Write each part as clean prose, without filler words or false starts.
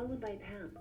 followed by pound.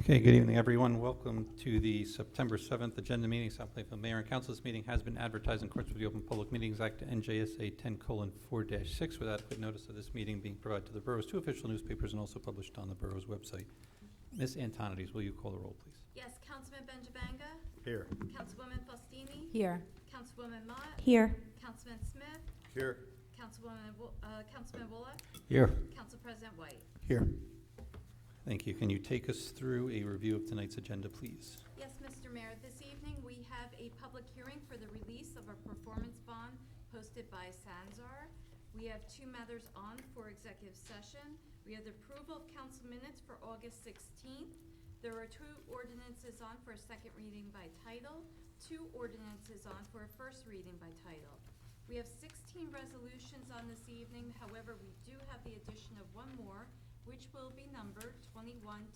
Okay, good evening, everyone. Welcome to the September 7th agenda meeting. South Plainfield Mayor and Council. This meeting has been advertised in accordance with the Open Public Meetings Act, NJSA 10:4-6, with adequate notice of this meeting being provided to the borough's two official newspapers and also published on the borough's website. Ms. Antonides, will you call the roll, please? Yes, Councilman Benjabanga. Here. Councilwoman Faustini. Here. Councilwoman Mott. Here. Councilman Smith. Here. Councilman Bullock. Here. Council President White. Here. Thank you. Can you take us through a review of tonight's agenda, please? Yes, Mr. Mayor, this evening we have a public hearing for the release of a performance bond posted by Sanzar. We have two matters on for executive session. We have the approval of council minutes for August 16th. There are two ordinances on for a second reading by title, two ordinances on for a first reading by title. We have 16 resolutions on this evening. However, we do have the addition of one more, which will be numbered 21-269,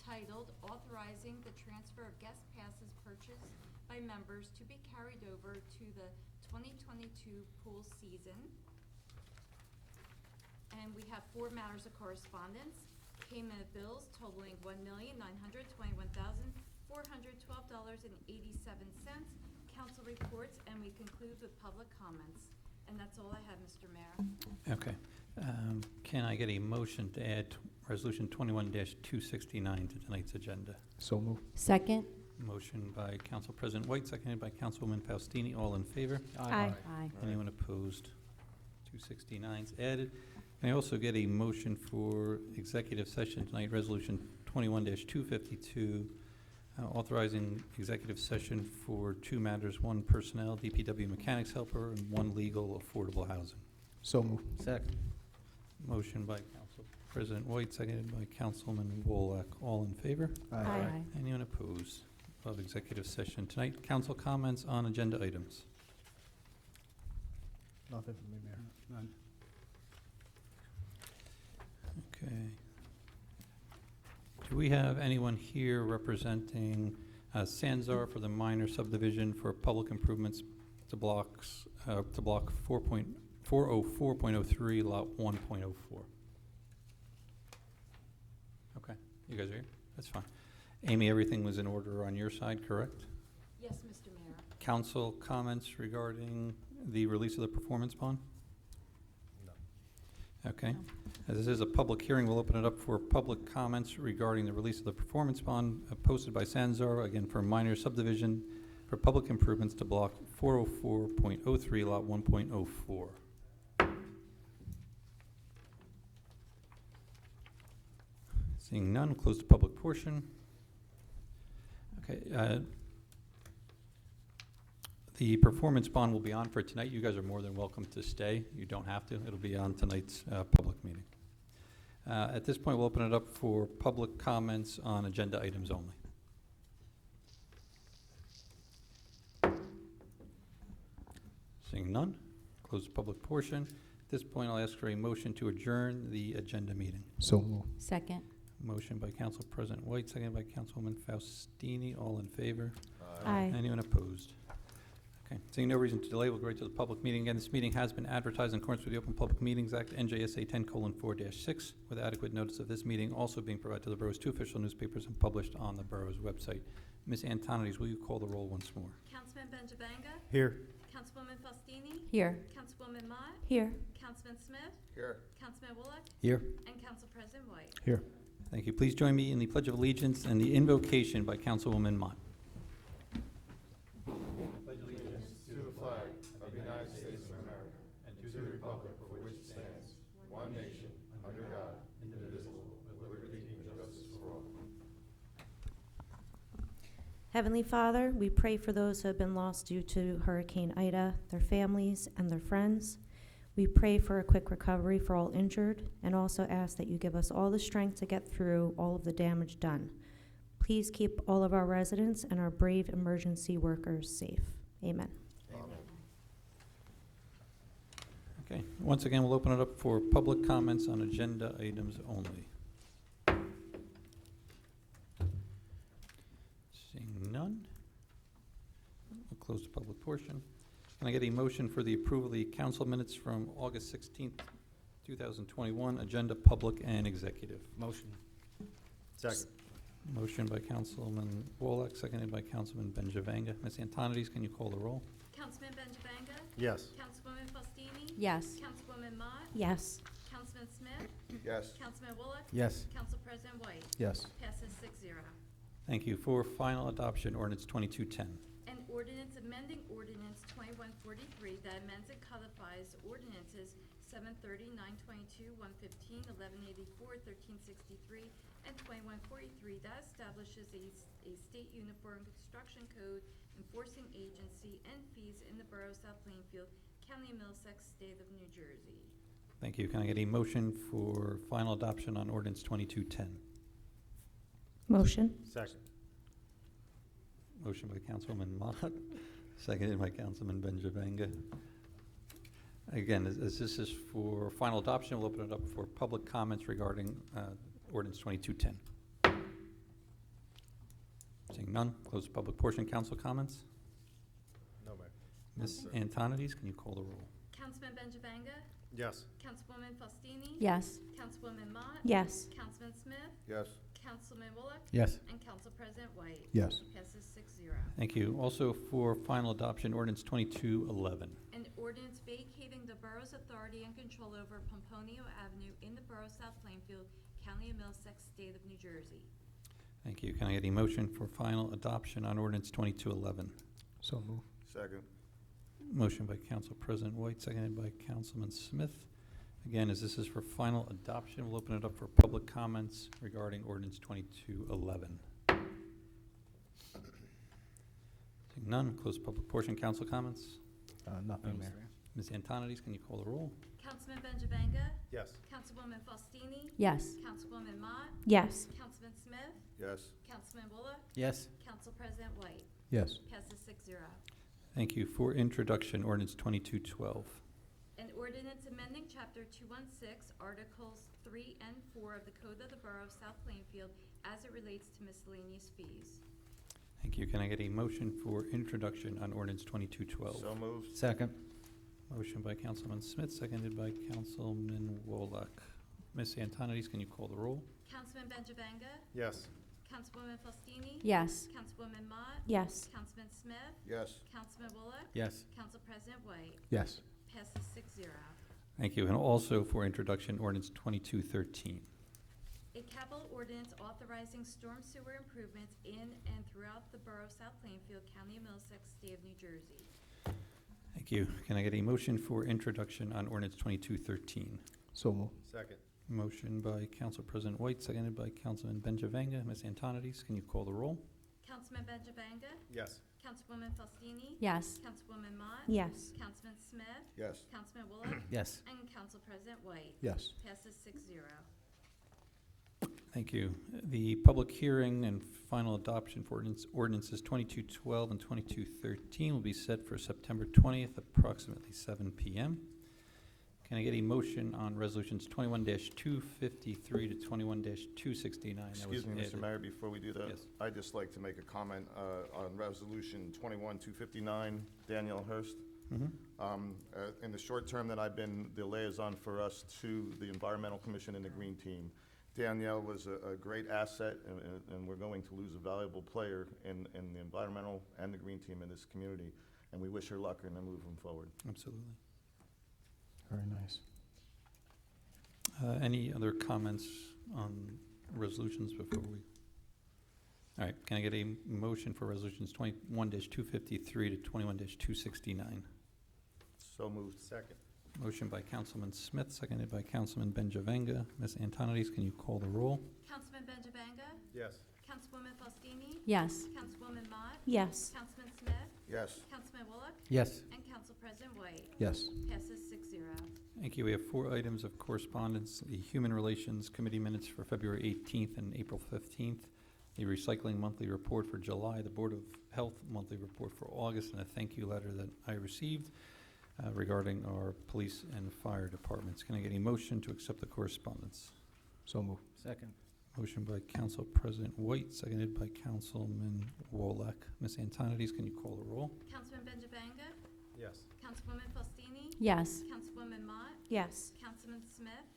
titled Authorizing the Transfer of Guest Passes Purchased by Members to be Carried Over to the 2022 Pool Season. And we have four matters of correspondence. Payment of bills totaling $1,921,412.87. Council reports, and we conclude with public comments. And that's all I have, Mr. Mayor. Okay. Can I get a motion to add Resolution 21-269 to tonight's agenda? So move. Second. Motion by Council President White, seconded by Councilwoman Faustini. All in favor? Aye. Anyone opposed? 269's added. Can I also get a motion for executive session tonight, Resolution 21-252, authorizing executive session for two matters, one personnel, DPW mechanics helper, and one legal affordable housing. So move. Second. Motion by Council President White, seconded by Councilman Wolock. All in favor? Aye. Anyone opposed of executive session tonight? Council comments on agenda items. Nothing from me, Mayor. None. Okay. Do we have anyone here representing Sanzar for the minor subdivision for public improvements to block 404.03, lot 1.04? Okay, you guys are here? That's fine. Amy, everything was in order on your side, correct? Yes, Mr. Mayor. Council comments regarding the release of the performance bond? No. Okay. As this is a public hearing, we'll open it up for public comments regarding the release of the performance bond posted by Sanzar, again for minor subdivision for public improvements to block 404.03, lot 1.04. Seeing none, close the public portion. Okay. The performance bond will be on for tonight. You guys are more than welcome to stay. You don't have to. It'll be on tonight's public meeting. At this point, we'll open it up for public comments on agenda items only. Seeing none, close the public portion. At this point, I'll ask for a motion to adjourn the agenda meeting. So move. Second. Motion by Council President White, seconded by Councilwoman Faustini. All in favor? Aye. Anyone opposed? Okay, seeing no reason to delay, we'll go right to the public meeting. Again, this meeting has been advertised in accordance with the Open Public Meetings Act, NJSA 10:4-6, with adequate notice of this meeting also being provided to the borough's two official newspapers and published on the borough's website. Ms. Antonides, will you call the roll once more? Councilman Benjabanga. Here. Councilwoman Faustini. Here. Councilwoman Mott. Here. Councilman Smith. Here. Councilman Bullock. Here. And Council President White. Here. Thank you. Please join me in the Pledge of Allegiance and the invocation by Councilwoman Mott. Heavenly Father, we pray for those who have been lost due to Hurricane Ida, their families, and their friends. We pray for a quick recovery for all injured, and also ask that you give us all the strength to get through all of the damage done. Please keep all of our residents and our brave emergency workers safe. Amen. Okay, once again, we'll open it up for public comments on agenda items only. Seeing none, we'll close the public portion. Can I get a motion for the approval of the council minutes from August 16th, 2021, agenda public and executive? Motion. Second. Motion by Councilman Wallach, seconded by Councilman Benjavanga. Ms. Antonides, can you call the roll? Councilman Benjavanga? Yes. Councilwoman Faustini? Yes. Councilwoman Mott? Yes. Councilman Smith? Yes. Councilman Bullock? Yes. Council President White? Yes. Passes 6-0. Thank you. For final adoption, ordinance 2210. An ordinance amending ordinance 2143 that amends and codifies ordinances 730, 922, 115, 1184, 1363, and 2143 that establishes a state uniform construction code enforcing agency and fees in the borough of South Plainfield, County of Middlesex, State of New Jersey. Thank you. Can I get a motion for final adoption on ordinance 2210? Motion. Second. Motion by Councilwoman Mott, seconded by Councilman Benjavanga. Again, as this is for final adoption, we'll open it up for public comments regarding ordinance 2210. Seeing none, close the public portion. Council comments? No, Mayor. Ms. Antonides, can you call the roll? Councilman Benjavanga? Yes. Councilwoman Faustini? Yes. Councilwoman Mott? Yes. Councilman Smith? Yes. Councilman Bullock? Yes. And Council President White? Yes. Passes 6-0. Thank you. Also for final adoption, ordinance 2211. An ordinance vacating the borough's authority and control over Pomponio Avenue in the borough of South Plainfield, County of Middlesex, State of New Jersey. Thank you. Can I get a motion for final adoption on ordinance 2211? So move. Second. Motion by Council President White, seconded by Councilman Smith. Again, as this is for final adoption, we'll open it up for public comments regarding ordinance 2211. Seeing none, close the public portion. Council comments? Nothing, Mayor. Ms. Antonides, can you call the roll? Councilman Benjavanga? Yes. Councilwoman Faustini? Yes. Councilwoman Mott? Yes. Councilman Smith? Yes. Councilman Bullock? Yes. Council President White? Yes. Passes 6-0. Thank you. For introduction, ordinance 2212. An ordinance amending Chapter 216, Articles 3 and 4 of the Code of the Borough of South Plainfield as it relates to miscellaneous fees. Thank you. Can I get a motion for introduction on ordinance 2212? So moved. Second. Motion by Councilman Smith, seconded by Councilman Wallach. Ms. Antonides, can you call the roll? Councilman Benjavanga? Yes. Councilwoman Faustini? Yes. Councilwoman Mott? Yes. Councilman Smith? Yes. Councilman Bullock? Yes. Council President White? Yes. Passes 6-0. Thank you. And also for introduction, ordinance 2213. A capital ordinance authorizing storm sewer improvements in and throughout the borough of South Plainfield, County of Middlesex, State of New Jersey. Thank you. Can I get a motion for introduction on ordinance 2213? So move. Second. Motion by Council President White, seconded by Councilman Benjavanga. Ms. Antonides, can you call the roll? Councilman Benjavanga? Yes. Councilwoman Faustini? Yes. Councilwoman Mott? Yes. Councilman Smith? Yes. Councilman Bullock? Yes. And Council President White? Yes. Passes 6-0. Thank you. The public hearing and final adoption for ordinances 2212 and 2213 will be set for September 20th, approximately 7 p.m. Can I get a motion on resolutions 21-253 to 21-269? Excuse me, Mr. Mayor, before we do that, Yes. I'd just like to make a comment on Resolution 21-259, Danielle Hurst. In the short term that I've been the liaison for us to the Environmental Commission and the Green Team, Danielle was a great asset, and we're going to lose a valuable player in the environmental and the Green Team in this community, and we wish her luck and moving forward. Absolutely. Very nice. Any other comments on resolutions before we? All right, can I get a motion for resolutions 21-253 to 21-269? So moved. Second. Motion by Councilman Smith, seconded by Councilman Benjavanga. Ms. Antonides, can you call the roll? Councilman Benjavanga? Yes. Councilwoman Faustini? Yes. Councilwoman Mott? Yes. Councilman Smith? Yes. Councilman Bullock? Yes. And Council President White? Yes. Passes 6-0. Thank you. We have 4 items of correspondence. The Human Relations Committee minutes for February 18th and April 15th. The Recycling Monthly Report for July, the Board of Health Monthly Report for August, and a thank you letter that I received regarding our police and fire departments. Can I get a motion to accept the correspondence? So move. Second. Motion by Council President White, seconded by Councilman Wolak. Ms. Antonides, can you call the roll? Councilman Benjavanga? Yes. Councilwoman Faustini? Yes. Councilwoman Mott? Yes. Councilman Smith?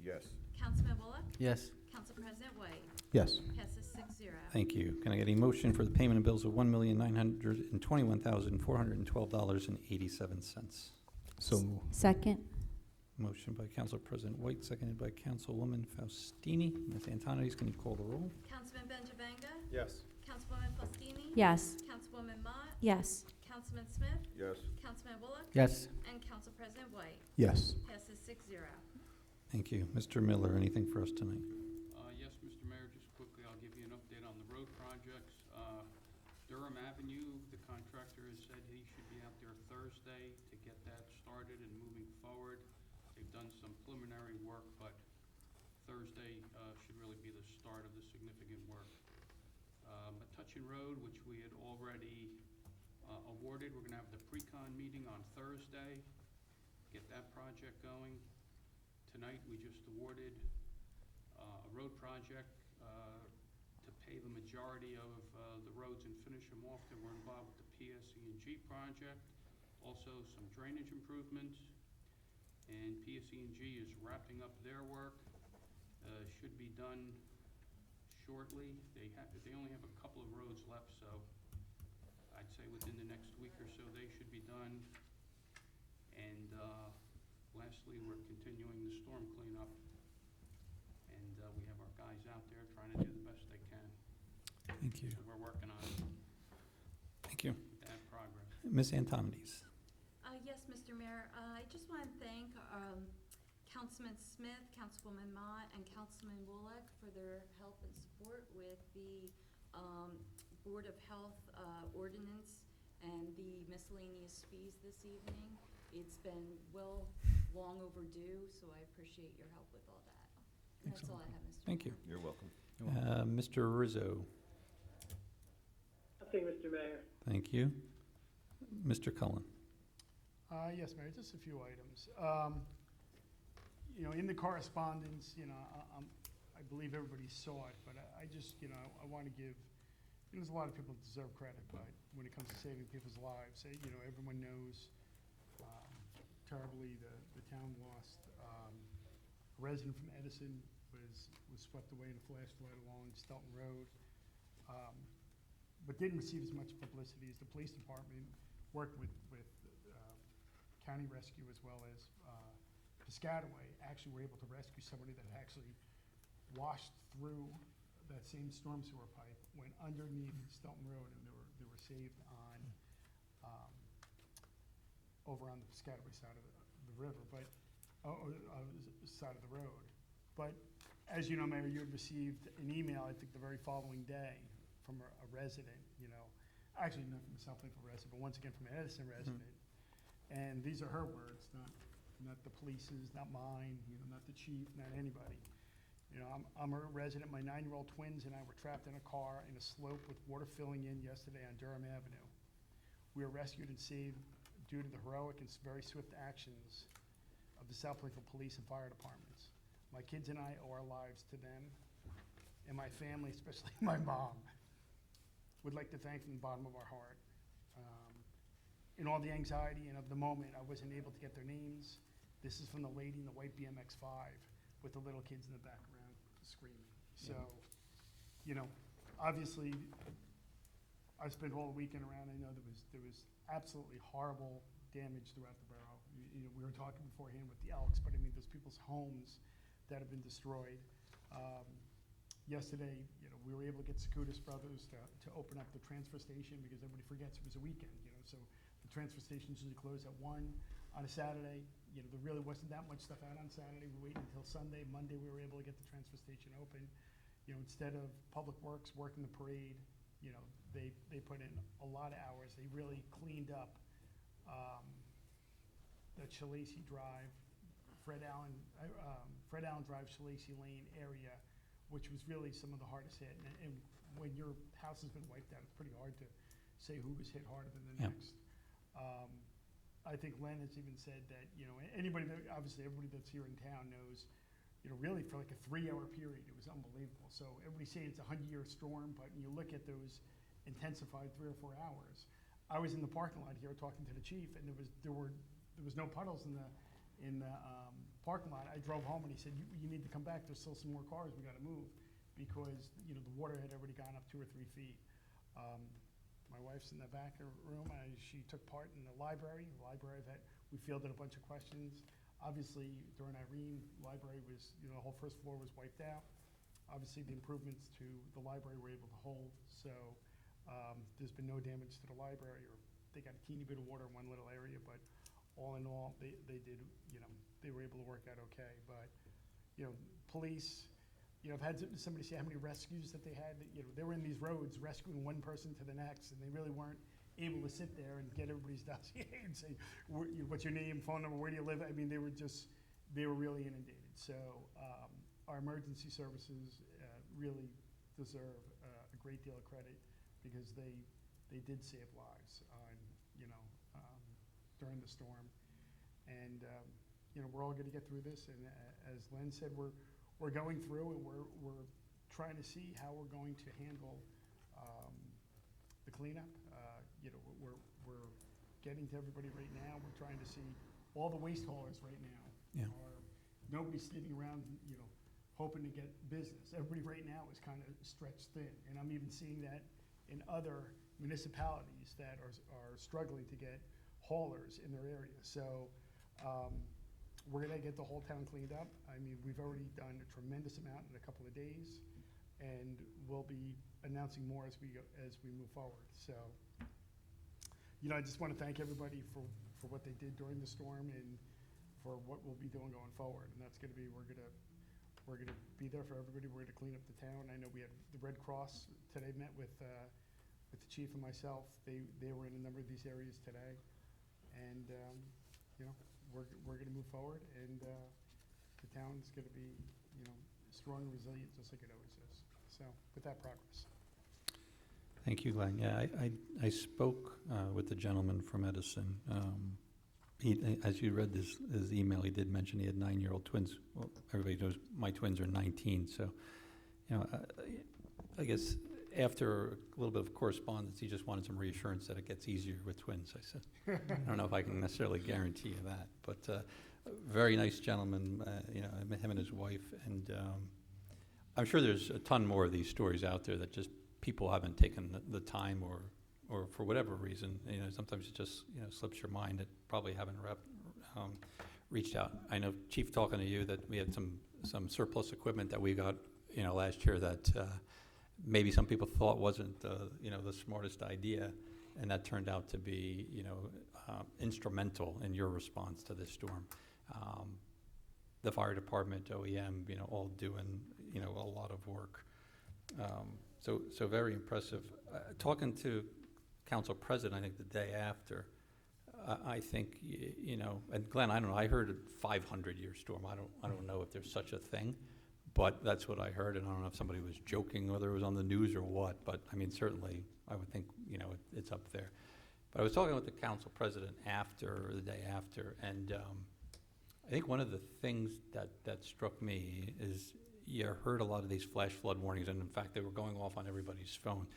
Yes. Councilman Bullock? Yes. Council President White? Yes. Passes 6-0. Thank you. Can I get a motion for the payment of bills of $1,921,412.87? So move. Second. Motion by Council President White, seconded by Councilwoman Faustini. Ms. Antonides, can you call the roll? Councilman Benjavanga? Yes. Councilwoman Faustini? Yes. Councilwoman Mott? Yes. Councilman Smith? Yes. Councilman Bullock? Yes. And Council President White? Yes. Passes 6-0. Thank you. Mr. Miller, anything for us tonight? Yes, Mr. Mayor, just quickly, I'll give you an update on the road projects. Durham Avenue, the contractor has said he should be out there Thursday to get that started and moving forward. They've done some preliminary work, but Thursday should really be the start of the significant work. Metuchen Road, which we had already awarded, we're gonna have the pre-con meeting on Thursday, get that project going. Tonight, we just awarded a road project to pave a majority of the roads and finish them off that were involved with the PSE&G project. Also, some drainage improvements. And PSE&G is wrapping up their work. Should be done shortly. They only have a couple of roads left, so I'd say within the next week or so they should be done. And lastly, we're continuing the storm cleanup. And we have our guys out there trying to do the best they can. Thank you. So we're working on Thank you. that progress. Ms. Antonides. Yes, Mr. Mayor, I just want to thank Councilman Smith, Councilwoman Mott, and Councilman Wolak for their help and support with the Board of Health ordinance and the miscellaneous fees this evening. It's been long overdue, so I appreciate your help with all that. And that's all I have, Mr. Thank you. Mayor. You're welcome. Mr. Rizzo. Nothing, Mr. Mayor. Thank you. Mr. Cullen. Yes, Mayor, just a few items. In the correspondence, I believe everybody saw it, but I just, I want to give, there's a lot of people that deserve credit, but when it comes to saving people's lives, everyone knows terribly the town lost a resident from Edison was swept away in a flash flood along Stelton Road, but didn't receive as much publicity as the police department worked with County Rescue as well as Piscataway. Actually were able to rescue somebody that actually washed through that same storm sewer pipe, went underneath Stelton Road, and they were saved on over on the Piscataway side of the river, but side of the road. But as you know, Mayor, you had received an email, I think the very following day, from a resident, actually not from a South Plainfield resident, but once again from an Edison resident. And these are her words, not the police's, not mine, not the chief, not anybody. I'm a resident, my 9-year-old twins and I were trapped in a car in a slope with water filling in yesterday on Durham Avenue. We were rescued and saved due to the heroic and very swift actions of the South Plainfield Police and Fire Departments. My kids and I owe our lives to them, and my family, especially my mom, would like to thank from the bottom of our heart. In all the anxiety and of the moment, I wasn't able to get their names. This is from the lady in the white BMX 5 with the little kids in the background screaming. So, obviously, I spent all the weekend around. I know there was absolutely horrible damage throughout the borough. We were talking beforehand with the Elks, but I mean, there's people's homes that have been destroyed. Yesterday, we were able to get Secudis Brothers to open up the transfer station because everybody forgets it was a weekend, so the transfer station usually closed at 1 on a Saturday. There really wasn't that much stuff out on Saturday. We waited until Sunday. Monday, we were able to get the transfer station open. You know, instead of Public Works working the parade, you know, they put in a lot of hours. They really cleaned up the Shalacy Drive, Fred Allen Drive, Shalacy Lane area, which was really some of the hardest hit. And when your house has been wiped out, it's pretty hard to say who was hit harder than the Yeah. next. I think Len has even said that, you know, anybody that, obviously everybody that's here in town knows, you know, really for like a 3-hour period, it was unbelievable. So everybody's saying it's a 100-year storm, but when you look at those intensified 3 or 4 hours, I was in the parking lot here talking to the chief, and there was no puddles in the parking lot. I drove home and he said, you need to come back. There's still some more cars we got to move because, you know, the water had already gone up 2 or 3 feet. My wife's in the back of the room. She took part in the library. We fielded a bunch of questions. Obviously, during Irene, library was, you know, the whole first floor was wiped out. Obviously, the improvements to the library were able to hold. So there's been no damage to the library, or they got a teeny bit of water in one little area, but all in all, they did, you know, they were able to work out okay. But, you know, police, you know, I've had somebody say how many rescues that they had. You know, they were in these roads rescuing one person to the next, and they really weren't able to sit there and get everybody's dossier and say, what's your name, phone number, where do you live? I mean, they were really inundated. So our emergency services really deserve a great deal of credit because they did save lives on, you know, during the storm. And, you know, we're all going to get through this. And as Len said, we're going through and we're trying to see how we're going to handle the cleanup. You know, we're getting to everybody right now. We're trying to see all the waste haulers right now. Yeah. Nobody's sitting around, you know, hoping to get business. Everybody right now is kind of stretched thin. And I'm even seeing that in other municipalities that are struggling to get haulers in their area. So we're going to get the whole town cleaned up. I mean, we've already done a tremendous amount in a couple of days, and we'll be announcing more as we move forward. So, you know, I just want to thank everybody for what they did during the storm and for what we'll be doing going forward. And that's going to be, we're going to be there for everybody. We're going to clean up the town. I know we had the Red Cross today met with the chief and myself. They were in a number of these areas today, and you know, we're going to move forward, and the town's going to be, you know, strong and resilient, just like it always is. So, with that, progress. Thank you, Glenn. Yeah, I spoke with the gentleman from Edison. As you read his email, he did mention he had 9-year-old twins. Well, everybody knows my twins are 19, so, you know, I guess after a little bit of correspondence, he just wanted some reassurance that it gets easier with twins. I said, I don't know if I can necessarily guarantee you that, but very nice gentleman, you know, him and his wife, and I'm sure there's a ton more of these stories out there that just people haven't taken the time or for whatever reason, you know, sometimes it just, you know, slips your mind that probably haven't reached out. I know, Chief, talking to you, that we had some surplus equipment that we got, you know, last year that maybe some people thought wasn't, you know, the smartest idea, and that turned out to be, you know, instrumental in your response to this storm. The fire department, OEM, you know, all doing, you know, a lot of work. So very impressive. Talking to Council President, I think the day after, I think, you know, and Glenn, I don't know, I heard a 500-year storm. I don't know if there's such a thing, but that's what I heard, and I don't know if somebody was joking, whether it was on the news or what, but I mean, certainly, I would think, you know, it's up there. But I was talking with the Council President after, or the day after, and I think one of the things that struck me is you heard a lot of these flash flood warnings, and in fact, they were going off on everybody's phone.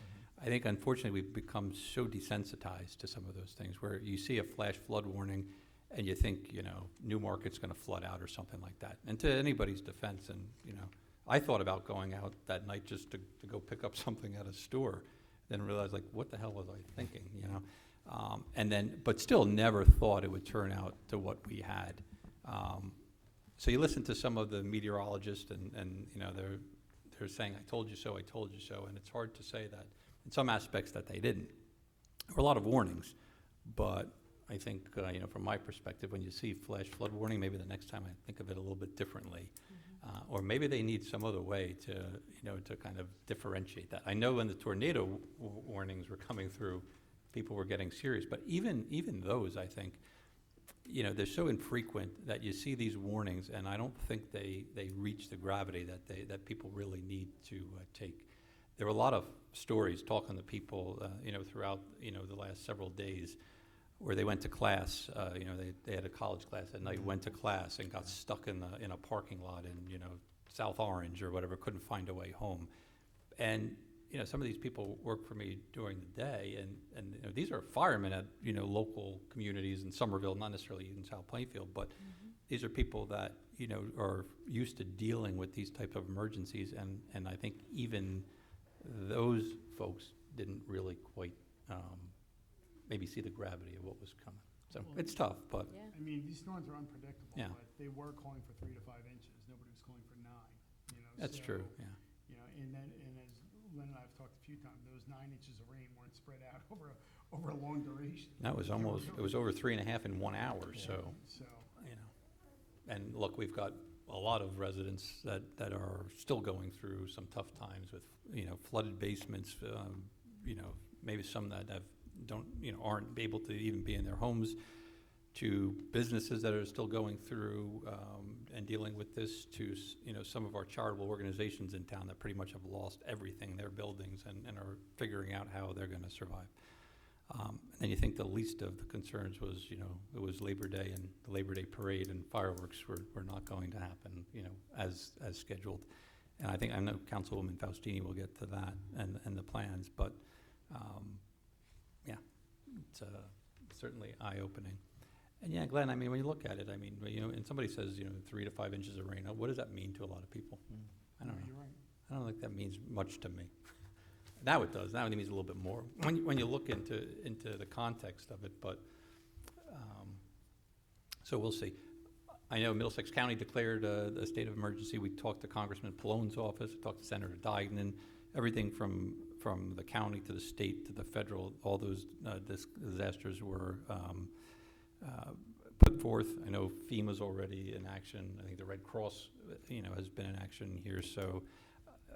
I think, unfortunately, we've become so desensitized to some of those things, where you see a flash flood warning, and you think, you know, Newmarket's going to flood out or something like that. And to anybody's defense, and, you know, I thought about going out that night just to go pick up something at a store, then realized, like, what the hell was I thinking, you know? And then, but still never thought it would turn out to what we had. So you listen to some of the meteorologists, and you know, they're saying, I told you so, and it's hard to say that in some aspects that they didn't. There were a lot of warnings, but I think, you know, from my perspective, when you see flash flood warning, maybe the next time I think of it a little bit differently. Or maybe they need some other way to, to kind of differentiate that. I know when the tornado warnings were coming through, people were getting serious, but even those, I think, they're so infrequent that you see these warnings, and I don't think they reach the gravity that people really need to take. There were a lot of stories talking to people, throughout, the last several days, where they went to class. They had a college class at night, went to class and got stuck in a parking lot in, South Orange or whatever, couldn't find a way home. And some of these people work for me during the day, and these are firemen at local communities in Somerville, not necessarily in South Plainfield, but these are people that are used to dealing with these type of emergencies, and I think even those folks didn't really quite maybe see the gravity of what was coming. So Well, it's tough, but Yeah. I mean, these storms are unpredictable, Yeah. but they were calling for 3 to 5 inches. Nobody was calling for 9, that's so, true, yeah. And as Len and I have talked a few times, those 9 inches of rain weren't spread out over a long duration. That was it was over 3.5 in 1 hour, so, So, And look, we've got a lot of residents that are still going through some tough times with, flooded basements, maybe some that aren't able to even be in their homes, to businesses that are still going through and dealing with this, to some of our charitable organizations in town that pretty much have lost everything, their buildings, and are figuring out how they're going to survive. And you think the least of the concerns was, it was Labor Day, and the Labor Day parade and fireworks were not going to happen, as scheduled. And I know Councilwoman Faustini will get to that and the plans, but yeah, it's certainly eye-opening. And yeah, Glenn, I mean, when you look at it, I mean, and somebody says, 3 to 5 inches of rain, what does that mean to a lot of people? I don't know. you're right. I don't think that means much to me. Now it does. Now it means a little bit more when you look into the context of it. But so we'll see. I know Middlesex County declared a state of emergency. We talked to Congressman Pallone's office. We talked to Senator Dygnan. Everything from the county to the state to the federal, all those disasters were put forth. I know FEMA's already in action. I think the Red Cross, has been in action here. So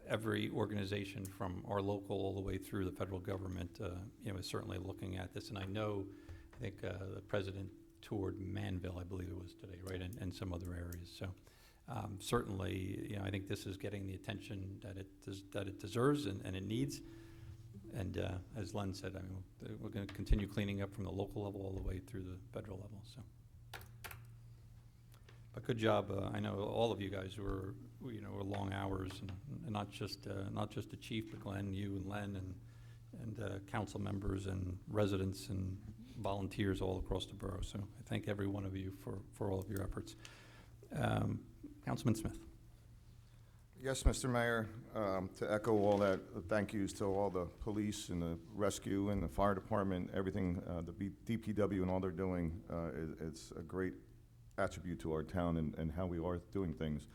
every organization from our local all the way through the federal government, is certainly looking at this. And I think the president toured Manville, I believe it was today, right, and some other areas. So certainly, I think this is getting the attention that it deserves and it needs. And as Len said, I mean, we're going to continue cleaning up from the local level all the way through the federal level. So, but good job. I know all of you guys were long hours, and not just the chief, but Glenn, you and Len, and council members and residents and volunteers all across the borough. So I thank every one of you for all of your efforts. Councilman Smith. Yes, Mr. Mayor, to echo all that, thank yous to all the police and the rescue and the fire department, everything, the DPW and all they're doing, it's a great attribute to our town and how we are doing things.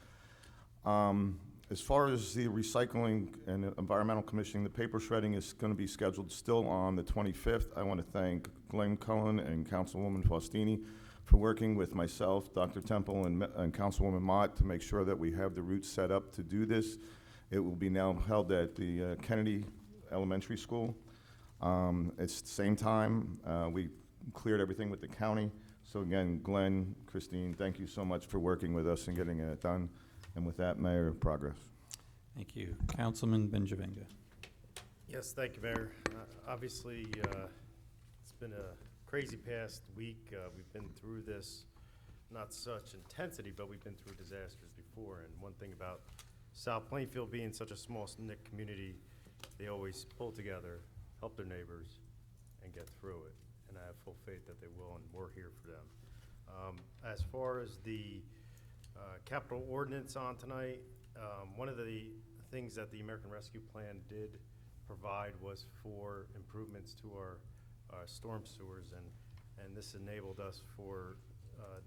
As far as the recycling and the environmental commissioning, the paper shredding is going to be scheduled still on the 25th. I want to thank Glenn Cullen and Councilwoman Faustini for working with myself, Dr. Temple, and Councilwoman Mott to make sure that we have the routes set up to do this. It will be now held at the Kennedy Elementary School. It's the same time. We cleared everything with the county. So again, Glenn, Christine, thank you so much for working with us and getting it done. And with that, Mayor, progress. Thank you. Councilman Benjavinga. Yes, thank you, Mayor. Obviously, it's been a crazy past week. We've been through this, not such intensity, but we've been through disasters before. And one thing about South Plainfield being such a small knit community, they always pull together, help their neighbors, and get through it. And I have full faith that they will, and we're here for them. As far as the capital ordinance on tonight, one of the things that the American Rescue Plan did provide was for improvements to our storm sewers, and this enabled us for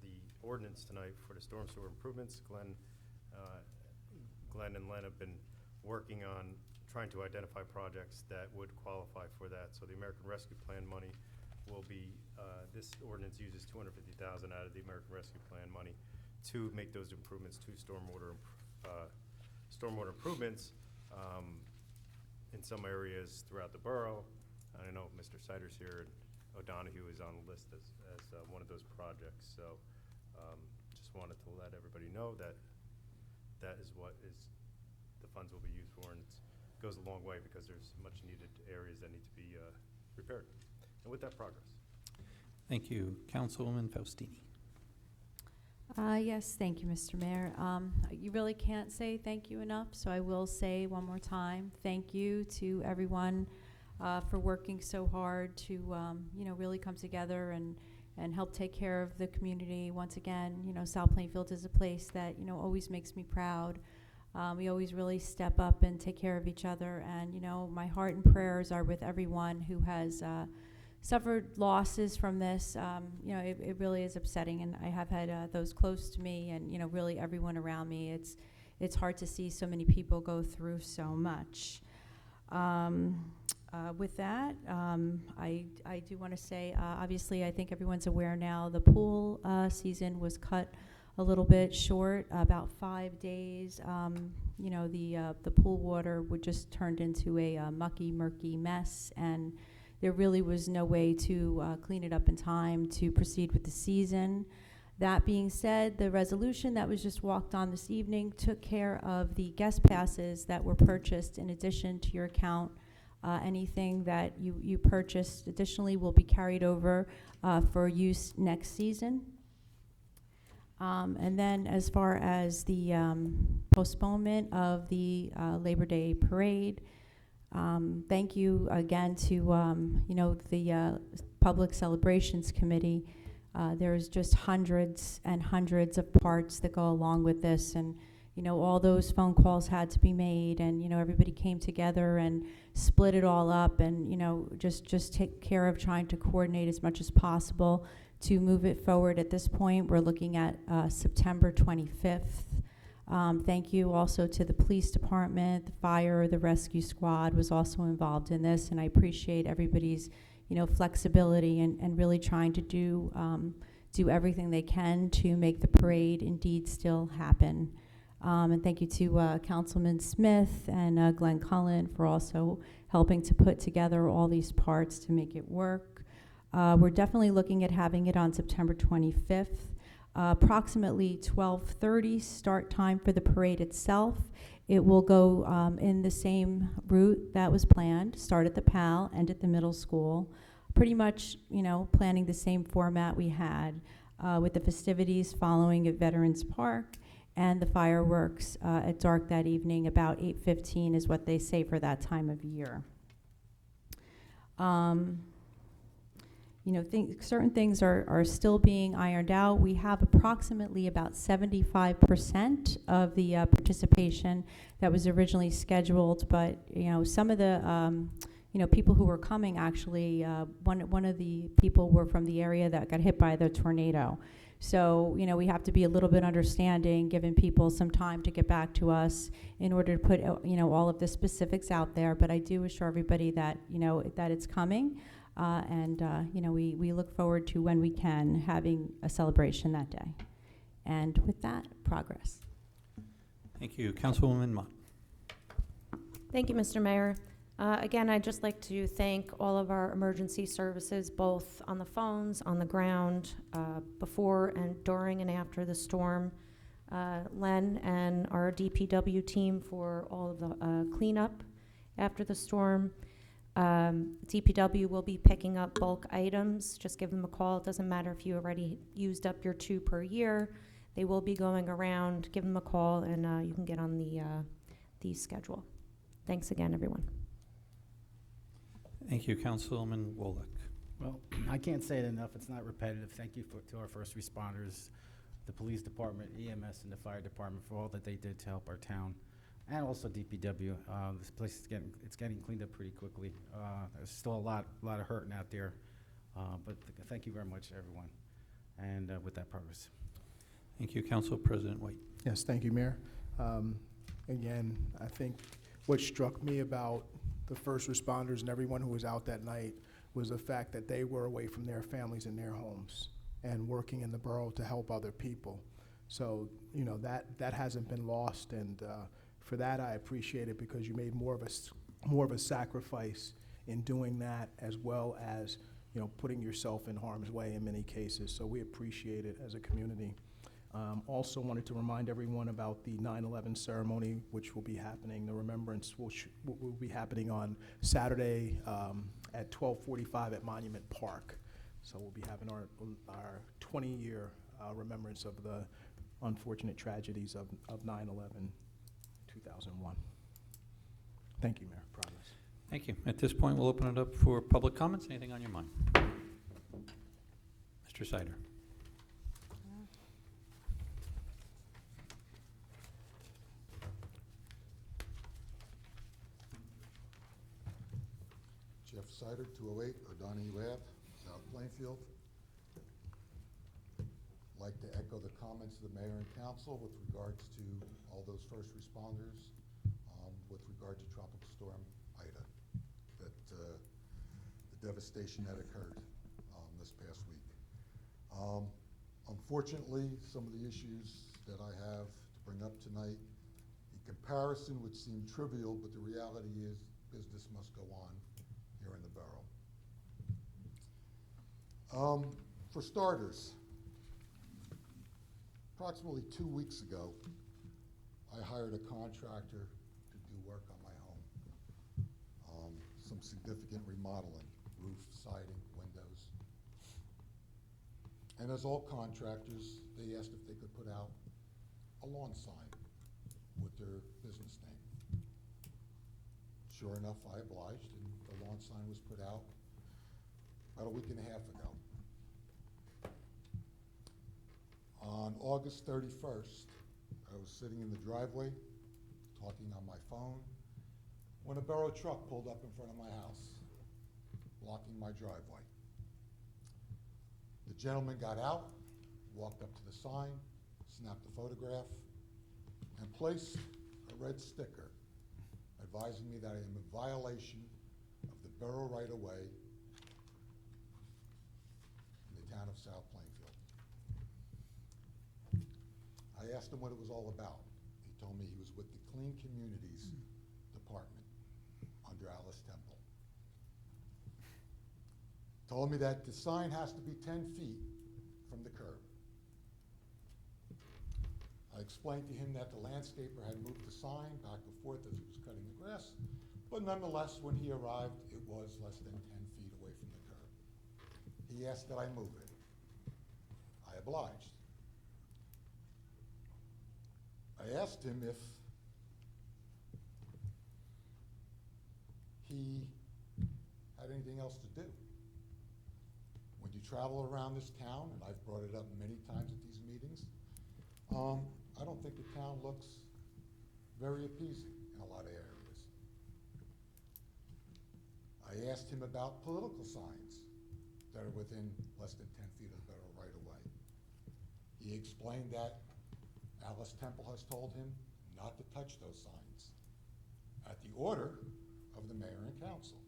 the ordinance tonight for the storm sewer improvements. Glenn and Len have been working on trying to identify projects that would qualify for that. So the American Rescue Plan money will be, this ordinance uses $250,000 out of the American Rescue Plan money to make those improvements to stormwater stormwater improvements in some areas throughout the borough. I know Mr. Siders here, and O'Donohue is on the list as one of those projects. So just wanted to let everybody know that that is what the funds will be used for, and it goes a long way because there's much needed areas that need to be repaired. And with that, progress. Thank you. Councilwoman Faustini. Yes, thank you, Mr. Mayor. You really can't say thank you enough, so I will say one more time, thank you to everyone for working so hard to, really come together and help take care of the community. Once again, South Plainfield is a place that, always makes me proud. We always really step up and take care of each other, and, my heart and prayers are with everyone who has suffered losses from this. It really is upsetting, and I have had those close to me and, really everyone around me. It's hard to see so many people go through so much. With that, I do want to say, obviously, I think everyone's aware now, the pool season was cut a little bit short, about 5 days. The pool water would just turned into a mucky, murky mess, and there really was no way to clean it up in time to proceed with the season. That being said, the resolution that was just walked on this evening took care of the guest passes that were purchased in addition to your account. Anything that you purchased additionally will be carried over for use next season. And then as far as the postponement of the Labor Day parade, thank you again to the Public Celebrations Committee. There's just hundreds and hundreds of parts that go along with this, and all those phone calls had to be made, and everybody came together and split it all up, and just take care of trying to coordinate as much as possible to move it forward. At this point, we're looking at September 25th. Thank you also to the police department, the fire, the rescue squad was also involved in this, and I appreciate everybody's flexibility and really trying to do everything they can to make the parade indeed still happen. And thank you to Councilman Smith and Glenn Cullen for also helping to put together all these parts to make it work. We're definitely looking at having it on September 25th. Approximately 12:30 start time for the parade itself. It will go in the same route that was planned, start at the PAL, end at the middle school. Pretty much, planning the same format we had with the festivities following at Veterans Park and the fireworks at dark that evening. About 8:15 is what they say for that time of year. Certain things are still being ironed out. We have approximately about 75% of the participation that was originally scheduled, but some of the people who were coming actually, one of the people were from the area that got hit by the tornado. So we have to be a little bit understanding, giving people some time to get back to us in order to put all of the specifics out there. But I do assure everybody that that it's coming. We look forward to, when we can, having a celebration that day. And with that, progress. Thank you. Councilwoman Mott. Thank you, Mr. Mayor. Again, I'd just like to thank all of our emergency services, both on the phones, on the ground, before and during and after the storm. Len and our DPW team for all of the cleanup after the storm. DPW will be picking up bulk items. Just give them a call. It doesn't matter if you already used up your 2 per year. They will be going around. Give them a call, and you can get on the schedule. Thanks again, everyone. Thank you. Councilwoman Wallach. Well, I can't say it enough. It's not repetitive. Thank you to our first responders, the police department, EMS, and the fire department for all that they did to help our town, and also DPW. This place is getting cleaned up pretty quickly. There's still a lot of hurting out there, but thank you very much, everyone. And with that, progress. Thank you. Council President White. Yes, thank you, Mayor. Again, I think what struck me about the first responders and everyone who was out that night was the fact that they were away from their families and their homes and working in the borough to help other people. So, you know, that hasn't been lost, and for that I appreciate it, because you made more of a sacrifice in doing that, as well as, you know, putting yourself in harm's way in many cases. So we appreciate it as a community. Also wanted to remind everyone about the 9/11 ceremony, which will be happening. The remembrance will be happening on Saturday at 12:45 at Monument Park. So we'll be having our 20-year remembrance of the unfortunate tragedies of 9/11, 2001. Thank you, Mayor. Progress. Thank you. At this point, we'll open it up for public comments. Anything on your mind? Mr. Sider. Jeff Sider, 208 O'Donohue Ave, South Plainfield. Like to echo the comments of the mayor and council with regards to all those first responders with regard to Tropical Storm Ida, that the devastation that occurred this past week. Unfortunately, some of the issues that I have to bring up tonight, in comparison, would seem trivial, but the reality is business must go on here in the borough. For starters, approximately 2 weeks ago, I hired a contractor to do work on my home. Some significant remodeling, roof, siding, windows. And as all contractors, they asked if they could put out a lawn sign with their business name. Sure enough, I obliged, and the lawn sign was put out about a week and a half ago. On August 31st, I was sitting in the driveway, talking on my phone, when a Borough truck pulled up in front of my house, blocking my driveway. The gentleman got out, walked up to the sign, snapped a photograph, and placed a red sticker advising me that I am in violation of the borough right-of-way in the town of South Plainfield. I asked him what it was all about. He told me he was with the Clean Communities Department under Alice Temple. Told me that the sign has to be 10 feet from the curb. I explained to him that the landscaper had moved the sign back and forth as he was cutting the grass, but nonetheless, when he arrived, it was less than 10 feet away from the curb. He asked that I move it. I obliged. I asked him if he had anything else to do. When you travel around this town, and I've brought it up many times at these meetings, I don't think the town looks very appeasing in a lot of areas. I asked him about political signs that are within less than 10 feet of the borough right-of-way. He explained that Alice Temple has told him not to touch those signs at the order of the mayor and council.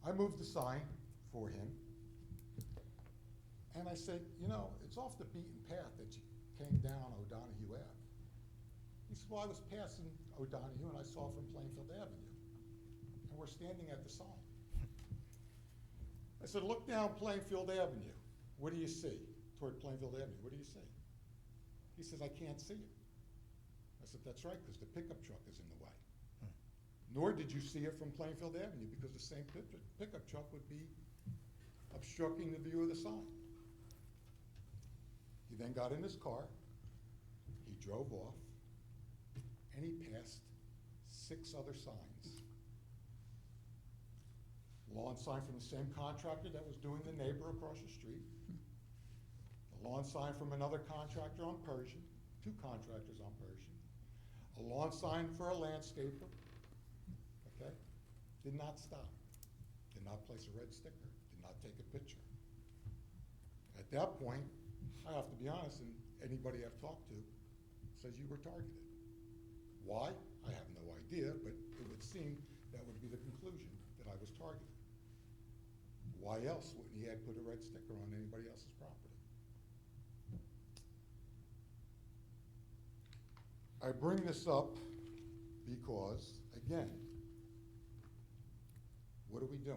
I moved the sign for him, and I said, you know, it's off the beaten path that you came down O'Donohue Ave. He said, well, I was passing O'Donohue and I saw from Plainfield Avenue, and we're standing at the sign. I said, look down Plainfield Avenue. What do you see? Toward Plainfield Avenue, what do you see? He says, I can't see it. I said, that's right, because the pickup truck is in the way. Nor did you see it from Plainfield Avenue, because the same pickup truck would be obstructing the view of the sign. He then got in his car, he drove off, and he passed 6 other signs. Lawn sign from the same contractor that was doing the neighbor across the street. A lawn sign from another contractor on Persian, 2 contractors on Persian. A lawn sign for a landscaper, okay? Did not stop, did not place a red sticker, did not take a picture. At that point, I have to be honest, and anybody I've talked to says you were targeted. Why? I have no idea, but it would seem that would be the conclusion, that I was targeted. Why else wouldn't he have put a red sticker on anybody else's property? I bring this up because, again, what are we doing?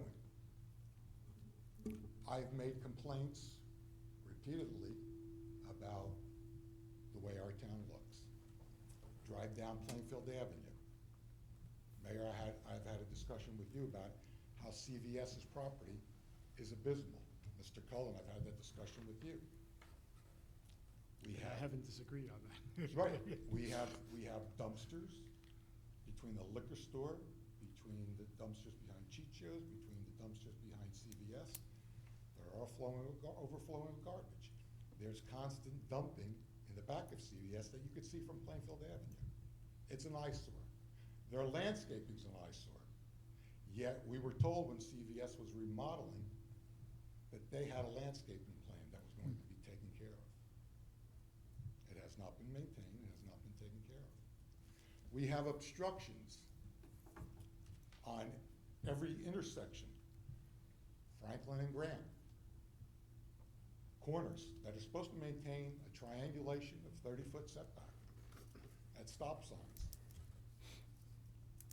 I've made complaints repeatedly about the way our town looks. Drive down Plainfield Avenue. Mayor, I've had a discussion with you about how CVS's property is abysmal. Mr. Cullen, I've had that discussion with you. I haven't disagreed on that. Right, we have dumpsters between the liquor store, between the dumpsters behind Chicho's, between the dumpsters behind CVS. They're all overflowing with garbage. There's constant dumping in the back of CVS that you could see from Plainfield Avenue. It's an eyesore. Their landscaping's an eyesore. Yet we were told when CVS was remodeling that they had a landscaping plan that was going to be taken care of. It has not been maintained, it has not been taken care of. We have obstructions on every intersection, Franklin and Grant. Corners that are supposed to maintain a triangulation of 30-foot setback at stop signs.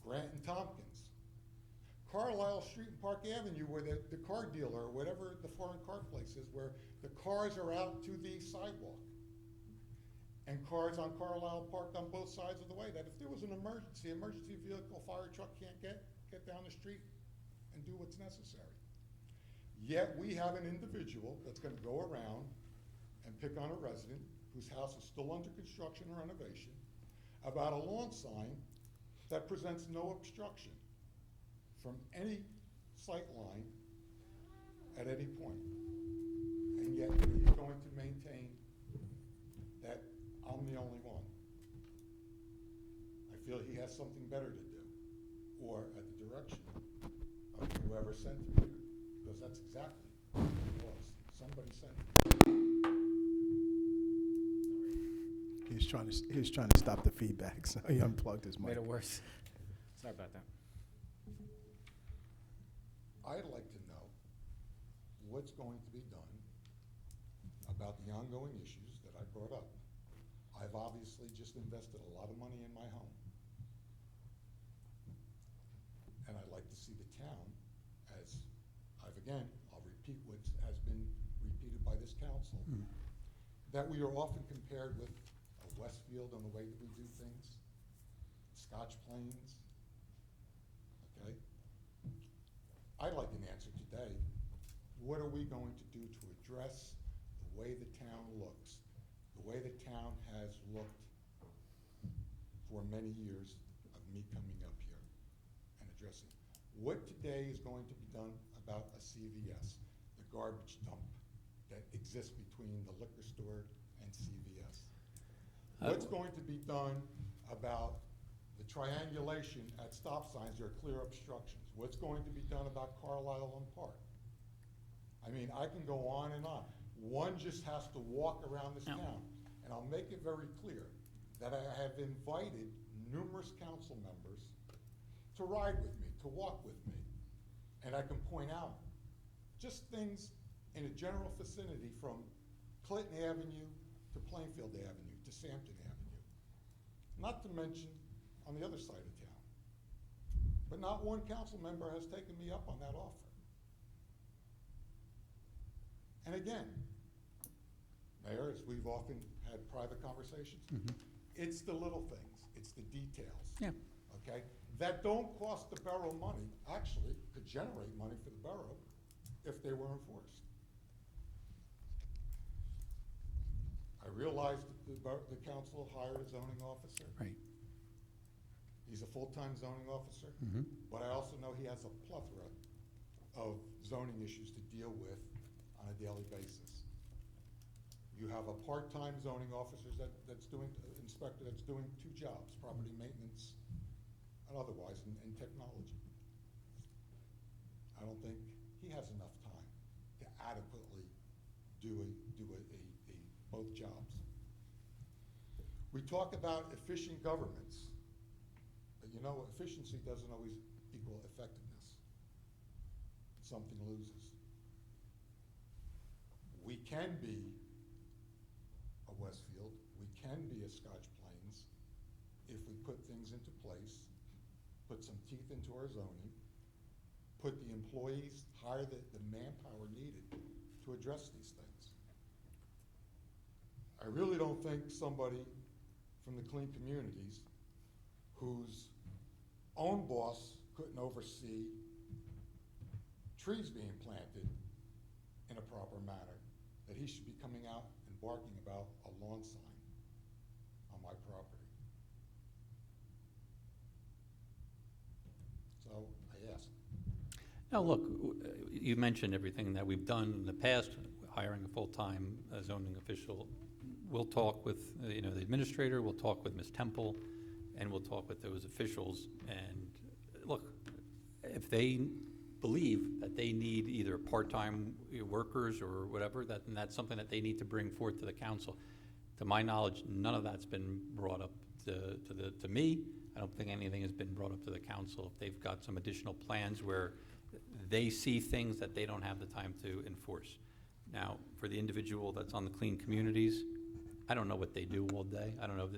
Grant and Tompkins. Carlisle Street and Park Avenue, where the car dealer, or whatever the foreign car place is, where the cars are out to the sidewalk. And cars on Carlisle parked on both sides of the way, that if there was an emergency vehicle, fire truck can't get down the street and do what's necessary. Yet we have an individual that's gonna go around and pick on a resident whose house is still under construction or renovation about a lawn sign that presents no obstruction from any sight line at any point. And yet he's going to maintain that I'm the only one. I feel he has something better to do, or at the direction of whoever sent him here, because that's exactly what it was. Somebody sent him. He was trying to stop the feedback, so he unplugged his mic. Made it worse. Sorry about that. I'd like to know what's going to be done about the ongoing issues that I brought up. I've obviously just invested a lot of money in my home. And I'd like to see the town, as I'll repeat what has been repeated by this council, that we are often compared with Westfield on the way that we do things, Scotch Plains, okay? I'd like an answer today. What are we going to do to address the way the town looks, the way the town has looked for many years of me coming up here and addressing? What today is going to be done about a CVS, the garbage dump that exists between the liquor store and CVS? What's going to be done about the triangulation at stop signs? There are clear obstructions. What's going to be done about Carlisle and Park? I mean, I can go on and on. One just has to walk around this town. And I'll make it very clear that I have invited numerous council members to ride with me, to walk with me. And I can point out just things in a general vicinity from Clinton Avenue to Plainfield Avenue to Sampton Avenue. Not to mention on the other side of town. But not one council member has taken me up on that offer. And again, Mayor, as we've often had private conversations, it's the little things, it's the details. Yeah. Okay? That don't cost the borough money, actually could generate money for the borough if they were enforced. I realize that the council hired a zoning officer. Right. He's a full-time zoning officer, but I also know he has a plethora of zoning issues to deal with on a daily basis. You have a part-time zoning officer that's doing, inspector that's doing two jobs, property maintenance and otherwise, in technology. I don't think he has enough time to adequately do both jobs. We talk about efficient governments, but you know, efficiency doesn't always equal effectiveness. Something loses. We can be a Westfield, we can be a Scotch Plains, if we put things into place, put some teeth into our zoning, put the employees, hire the manpower needed to address these things. I really don't think somebody from the clean communities whose own boss couldn't oversee trees being planted in a proper manner, that he should be coming out and barking about a lawn sign on my property. So I ask. Now, look, you mentioned everything that we've done in the past, hiring a full-time zoning official. We'll talk with, the administrator, we'll talk with Ms. Temple, and we'll talk with those officials. And look, if they believe that they need either part-time workers or whatever, then that's something that they need to bring forth to the council. To my knowledge, none of that's been brought up to me. I don't think anything has been brought up to the council. If they've got some additional plans where they see things that they don't have the time to enforce. Now, for the individual that's on the clean communities, I don't know what they do all day. I don't know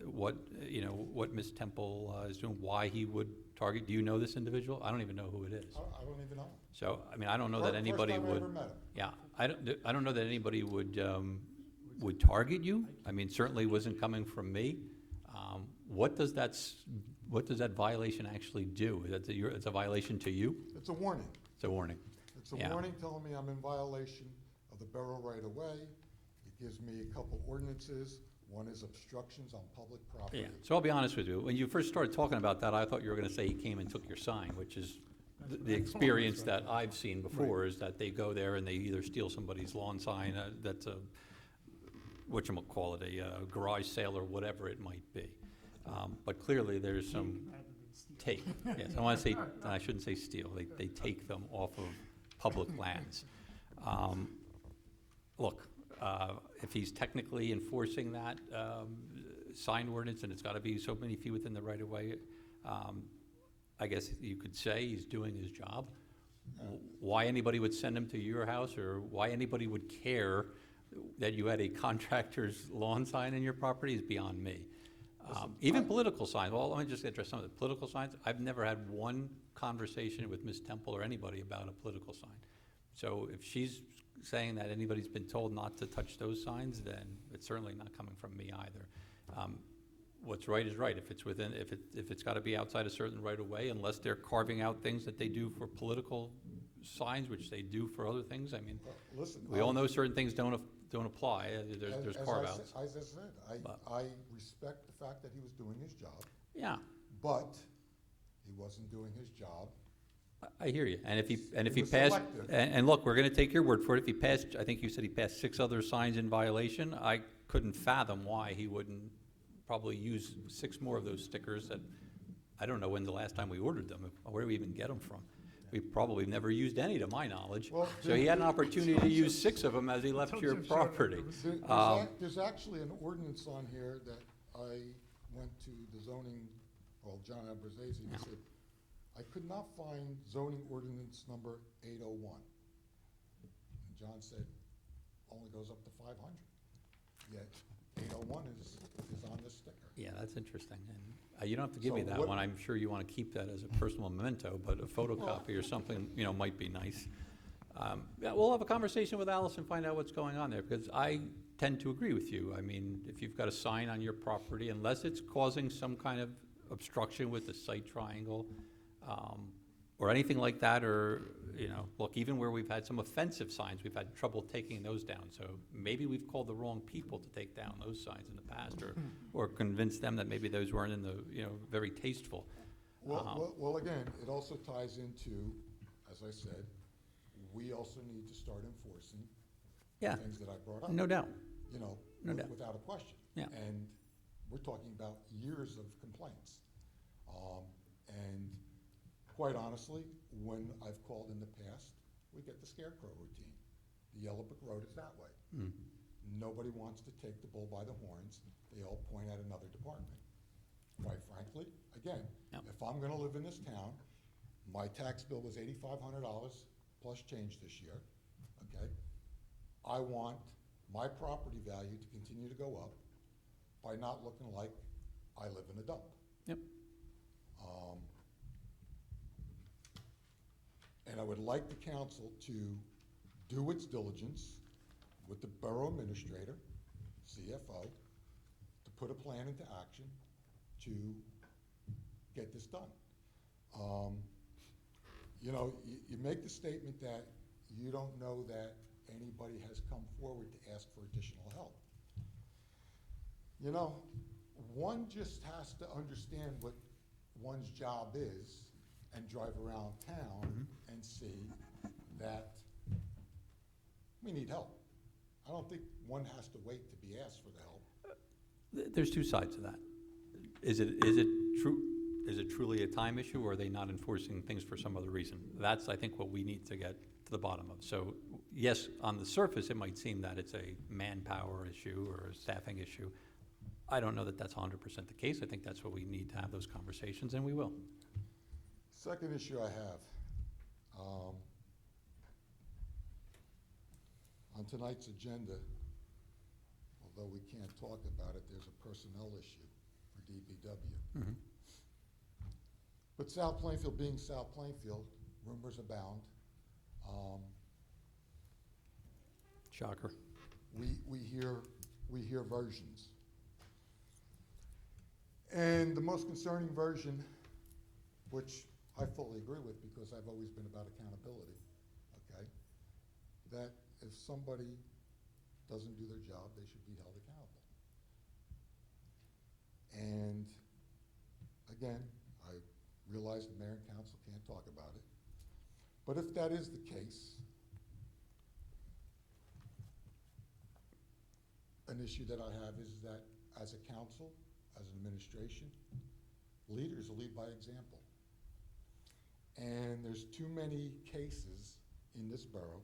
what Ms. Temple is doing, why he would target. Do you know this individual? I don't even know who it is. I don't even know. So, I mean, I don't know that anybody First time I would. ever met him. Yeah, I don't know that anybody would target you. I mean, certainly wasn't coming from me. What does that violation actually do? It's a violation to you? It's a warning. It's a warning. It's a Yeah. warning telling me I'm in violation of the borough right of way. It gives me a couple ordinances. One is obstructions on public property. Yeah, so I'll be honest with you. When you first started talking about that, I thought you were gonna say he came and took your sign, which is the experience that I've seen before, is that they go there and they either steal somebody's lawn sign, that's a, whatchamacallit, a garage sale or whatever it might be. But clearly there's some take. Yes, I shouldn't say steal. They take them off of public lands. Look, if he's technically enforcing that sign ordinance, and it's gotta be so many feet within the right of way, I guess you could say he's doing his job. Why anybody would send him to your house, or why anybody would care that you had a contractor's lawn sign in your property is beyond me. Even political signs, well, let me just address some of the political signs. I've never had one conversation with Ms. Temple or anybody about a political sign. So if she's saying that anybody's been told not to touch those signs, then it's certainly not coming from me either. What's right is right. If it's gotta be outside a certain right of way, unless they're carving out things that they do for political signs, which they do for other things, I mean, Listen, we all know certain things don't apply. There's carve-outs. As I said, I respect the fact that he was doing his job, Yeah, but he wasn't doing his job. I hear you. And if he was passed, selective. and look, we're gonna take your word for it. If he passed, I think you said he passed 6 other signs in violation. I couldn't fathom why he wouldn't probably use 6 more of those stickers that, I don't know when the last time we ordered them, where do we even get them from? We probably never used any, to my knowledge. Well, So he had an opportunity to use 6 of them as he left your property. There's actually an ordinance on here that I went to the zoning, John Abrazesi, and said, I could not find zoning ordinance number 801. And John said, only goes up to 500. Yet 801 is on this sticker. Yeah, that's interesting. And you don't have to give me So that what- one. I'm sure you want to keep that as a personal memento, but a photocopy or something, might be nice. Yeah, we'll have a conversation with Alice and find out what's going on there, because I tend to agree with you. I mean, if you've got a sign on your property, unless it's causing some kind of obstruction with the site triangle, or anything like that, or, look, even where we've had some offensive signs, we've had trouble taking those down. So maybe we've called the wrong people to take down those signs in the past, or convinced them that maybe those weren't in the, very tasteful. Well, again, it also ties into, as I said, we also need to start enforcing Yeah, things that I brought up. no doubt. No doubt. Without a question. Yeah. And we're talking about years of complaints. And quite honestly, when I've called in the past, we get the scarecrow routine. The Yellow Brick Road is that way. Mm. Nobody wants to take the bull by the horns. They all point at another department. Quite frankly, again, Yep. if I'm gonna live in this town, my tax bill was $8,500 plus change this year, okay? I want my property value to continue to go up by not looking like I live in a dump. Yep. And I would like the council to do its diligence with the borough administrator, CFO, to put a plan into action to get this done. You know, you make the statement that you don't know that anybody has come forward to ask for additional help. You know, one just has to understand what one's job is and drive around town and see that we need help. I don't think one has to wait to be asked for the help. There's two sides to that. Is it truly a time issue, or are they not enforcing things for some other reason? That's, I think, what we need to get to the bottom of. So, yes, on the surface, it might seem that it's a manpower issue or a staffing issue. I don't know that that's 100% the case. I think that's what we need to have those conversations, and we will. Second issue I have, on tonight's agenda, although we can't talk about it, there's a personnel issue for DPW. But South Plainfield being South Plainfield, rumors abound. Shocker. We hear versions. And the most concerning version, which I fully agree with because I've always been about accountability, okay, that if somebody doesn't do their job, they should be held accountable. And again, I realize the mayor and council can't talk about it, but if that is the case, an issue that I have is that as a council, as an administration, leaders lead by example. And there's too many cases in this borough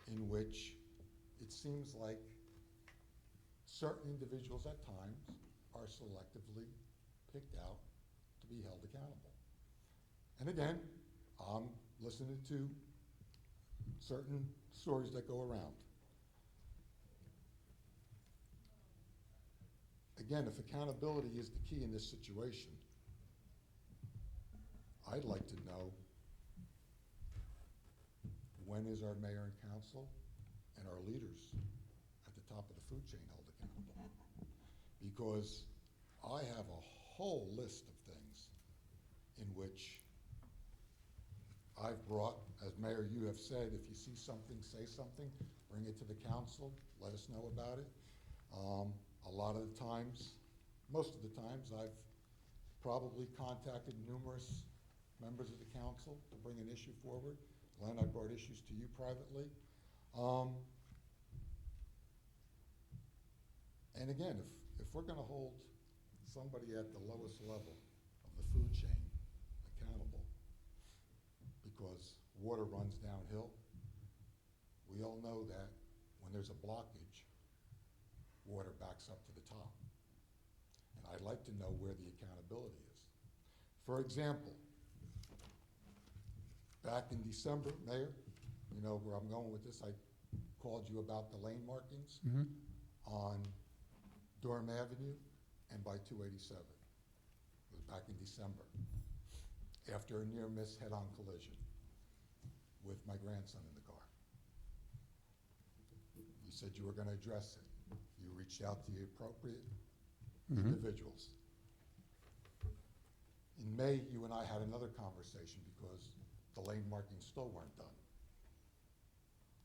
in which it seems like certain individuals at times are selectively picked out to be held accountable. And again, I'm listening to certain stories that go around. Again, if accountability is the key in this situation, I'd like to know when is our mayor and council and our leaders at the top of the food chain held accountable? Because I have a whole list of things in which I've brought, as mayor you have said, if you see something, say something, bring it to the council, let us know about it. A lot of the times, most of the times, I've probably contacted numerous members of the council to bring an issue forward. Glenn, I brought issues to you privately. And again, if we're gonna hold somebody at the lowest level of the food chain accountable because water runs downhill, we all know that when there's a blockage, water backs up to the top. And I'd like to know where the accountability is. For example, back in December, Mayor, you know where I'm going with this, I called you about the lane markings on Durham Avenue and by 287. It was back in December, after a near-miss head-on collision with my grandson in the car. You said you were gonna address it. You reached out to the appropriate individuals. In May, you and I had another conversation because the lane markings still weren't done.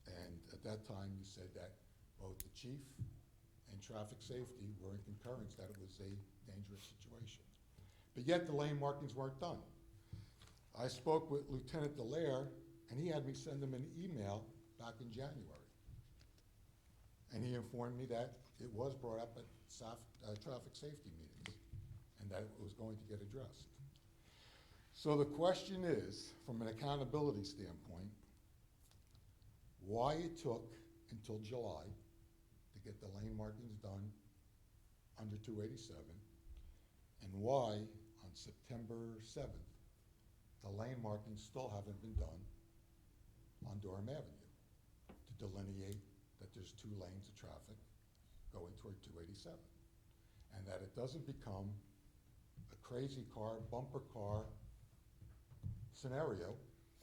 And at that time, you said that both the chief and traffic safety were in concurrence that it was a dangerous situation. But yet the lane markings weren't done. I spoke with Lieutenant Dallaire, and he had me send him an email back in January. And he informed me that it was brought up at traffic safety meetings and that it was going to get addressed. So the question is, from an accountability standpoint, why it took until July to get the lane markings done under 287, and why on September 7th, the lane markings still haven't been done on Durham Avenue to delineate that there's 2 lanes of traffic going toward 287, and that it doesn't become a crazy car, bumper car scenario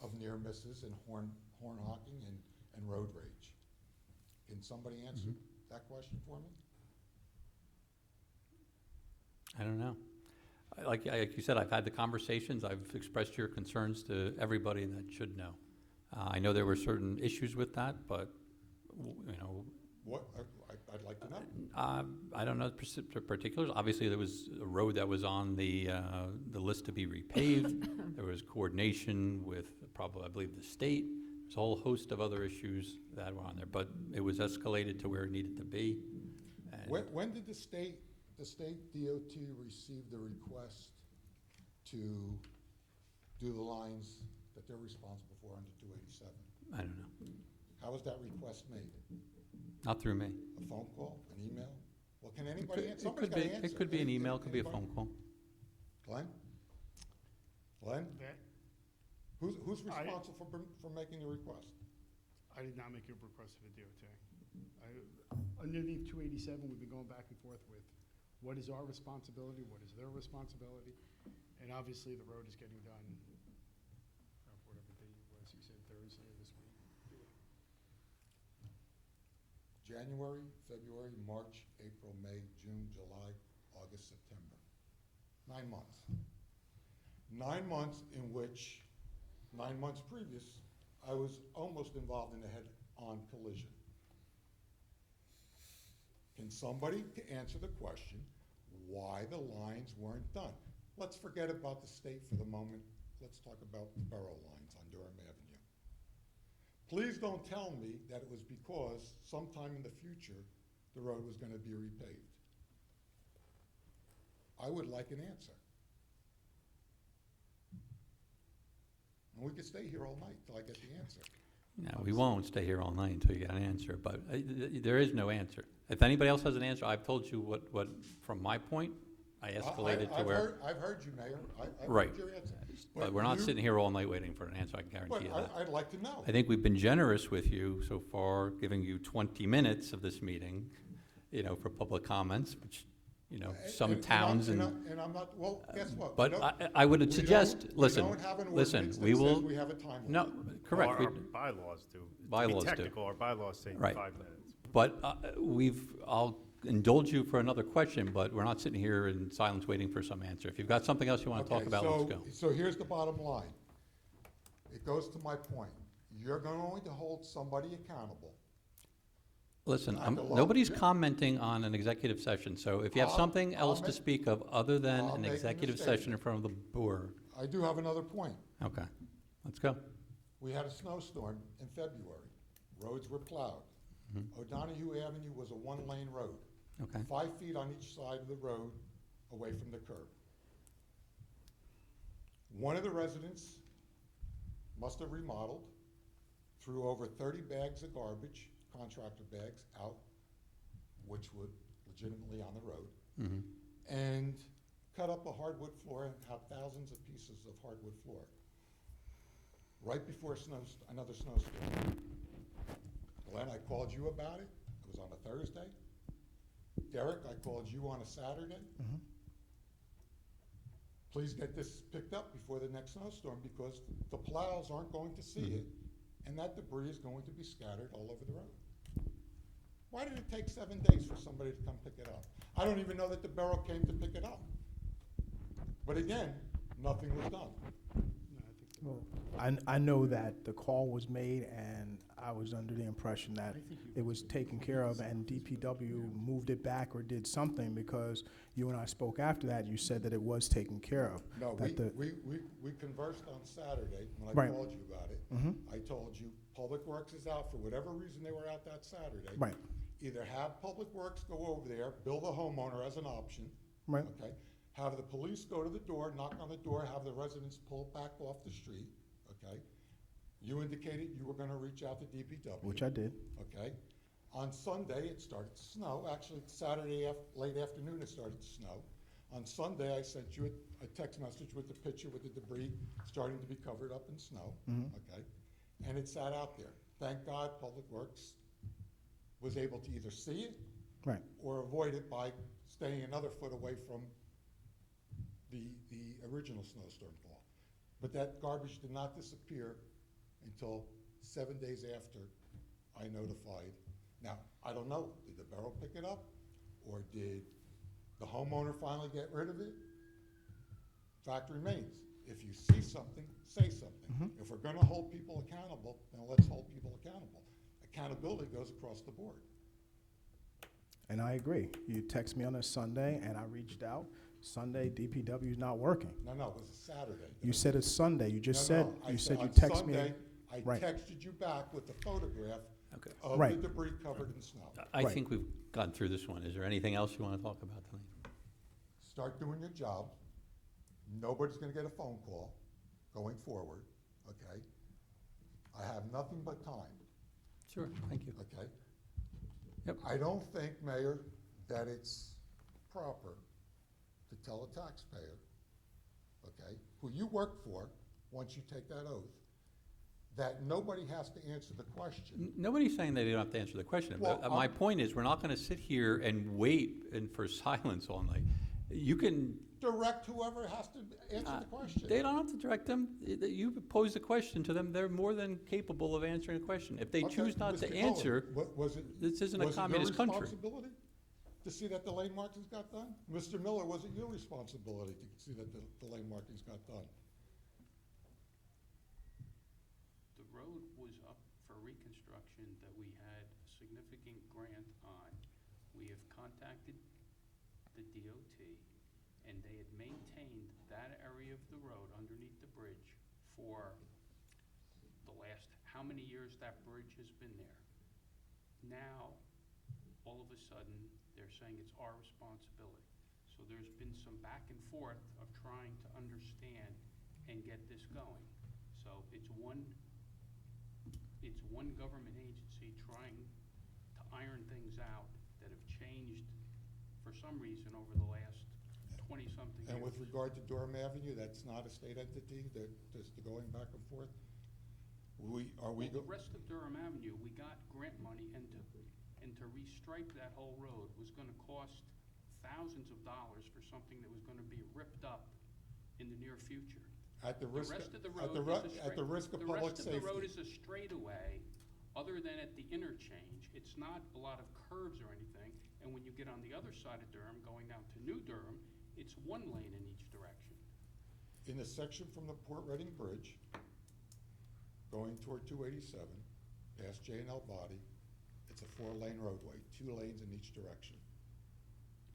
of near misses and horn honking and road rage. Can somebody answer that question for me? I don't know. Like you said, I've had the conversations, I've expressed your concerns to everybody that should know. I know there were certain issues with that, but, you know, What, I'd like to know. I don't know the particulars. Obviously, there was a road that was on the list to be repaved. There was coordination with probably, I believe, the state. There's a whole host of other issues that were on there, but it was escalated to where it needed to be. And When did the state DOT receive the request to do the lines that they're responsible for under 287? I don't know. How was that request made? Not through me. A phone call, an email? Well, can anybody It answer? could Somebody's be, gotta answer. it could be an email, could be a Anybody? phone call. Glenn? Glenn? That, Who's I- responsible for making the request? I did not make a request to the DOT. Underneath 287, we've been going back and forth with what is our responsibility, what is their responsibility, and obviously the road is getting done, whatever day it was, you said Thursday of this week. January, February, March, April, May, June, July, August, September. 9 months. 9 months in which, 9 months previous, I was almost involved in a head-on collision. Can somebody answer the question why the lines weren't done? Let's forget about the state for the moment. Let's talk about the borough lines on Durham Avenue. Please don't tell me that it was because sometime in the future the road was going to be repaved. I would like an answer. And we could stay here all night till I get the answer. No, we won't stay here all night until you get an answer, but there is no answer. If anybody else has an answer, I've told you what from my point, I escalated to where. I've heard you, Mayor. I've Right. heard your answer. But we're not you- sitting here all night waiting for an answer, I can guarantee But you that. I'd like to know. I think we've been generous with you so far, giving you 20 minutes of this meeting, you know, for public comments, which, you know, some towns And and. I'm not, well, guess what? But We don't- I would we suggest, don't- listen, We don't have an listen, ordinance we that will. says we have a time limit. No, correct. Our we- bylaws do. Bylaws do. To be technical, our bylaws say Right. 5 minutes. But I'll indulge you for another question, but we're not sitting here in silence waiting for some answer. If you've got something else you want to talk Okay, about, let's go. So here's the bottom line. It goes to my point. You're going to hold somebody accountable. Listen, I belong- nobody's yeah. commenting on an executive session, so if you have I'll- something I'll else to make- speak of other than I'll an make a executive statement. session in front of the board, I do have another point. okay, let's go. We had a snowstorm in February. Roads were plowed. Mhm. O'Donoghue Avenue was a one-lane road. Okay, 5 feet on each side of the road away from the curb. One of the residents must have remodeled, threw over 30 bags of garbage, contractor bags, out, which would legitimately on the road, mhm, and cut up a hardwood floor and have thousands of pieces of hardwood floor. Right before another snowstorm. Glenn, I called you about it. It was on a Thursday. Derek, I called you on a Saturday. Mhm. Please get this picked up before the next snowstorm because the plows aren't going to see it and that debris is going to be scattered all over the road. Why did it take 7 days for somebody to come pick it up? I don't even know that the borough came to pick it up. But again, nothing was done. No, I think the- Well, I know that the call was made, and I was under the impression that it was taken care of, and DPW moved it back or did something, because you and I spoke after that, you said that it was taken care of. No, That we conversed on Saturday when I Right. called you about it. Mm-hmm, I told you, Public Works is out for whatever reason they were out that Saturday. right, Either have Public Works go over there, bill the homeowner as an option, right, okay? Have the police go to the door, knock on the door, have the residents pull back off the street, okay? You indicated you were gonna reach out to DPW. which I did. Okay? On Sunday, it started to snow. Actually, Saturday, late afternoon, it started to snow. On Sunday, I sent you a text message with the picture with the debris starting to be covered up in snow, Mhm. okay? And it sat out there. Thank God Public Works was able to either see it Right. or avoid it by staying another foot away from the original snowstorm call. But that garbage did not disappear until 7 days after I notified. Now, I don't know, did the borough pick it up? Or did the homeowner finally get rid of it? Fact remains, if you see something, say something. If we're gonna hold people accountable, then let's hold people accountable. Accountability goes across the board. And I agree. You text me on a Sunday, and I reached out. Sunday, DPW is not working. No, it was a Saturday. You said it's Sunday. You just No, said, no, I you said you on text me. Sunday, I Right. texted you back with the photograph Okay. of Right. the debris covered in snow. I Right. think we've gone through this one. Is there anything else you want to talk about tonight? Start doing your job. Nobody's gonna get a phone call going forward, okay? I have nothing but time, Sure, thank you. okay? Yep. I don't think, Mayor, that it's proper to tell a taxpayer, okay, who you work for, once you take that oath, that nobody has to answer the question. Nobody's saying they don't have to answer the question. Well, But, my point is, we're not going to sit here and wait for silence all night. You can. Direct whoever has to answer the question. They don't have to direct them. You pose the question to them. They're more than capable of answering a question. If they Okay, choose not to Mr. answer, Miller, was it? this isn't a was it your communist country. responsibility to see that the lane markings got done? Mr. Miller, was it your responsibility to see that the lane markings got done? The road was up for reconstruction that we had a significant grant on. We have contacted the DOT, and they had maintained that area of the road underneath the bridge for the last, how many years that bridge has been there. Now, all of a sudden, they're saying it's our responsibility. So there's been some back and forth of trying to understand and get this going. So it's one government agency trying to iron things out that have changed for some reason over the last 20-something years. And with regard to Durham Avenue, that's not a state entity, that, just going back and forth? The rest of Durham Avenue, we got grant money, and to restripe that whole road was gonna cost thousands of dollars for something that was gonna be ripped up in the near future. At the risk, rest of the at road the, is a at the risk of public The rest of the road safety. is a straightaway, other than at the interchange. It's not a lot of curves or anything, and when you get on the other side of Durham, going down to New Durham, it's one lane in each direction. In the section from the Port Reading Bridge, going toward 287, past J&L Body, it's a 4-lane roadway, 2 lanes in each direction.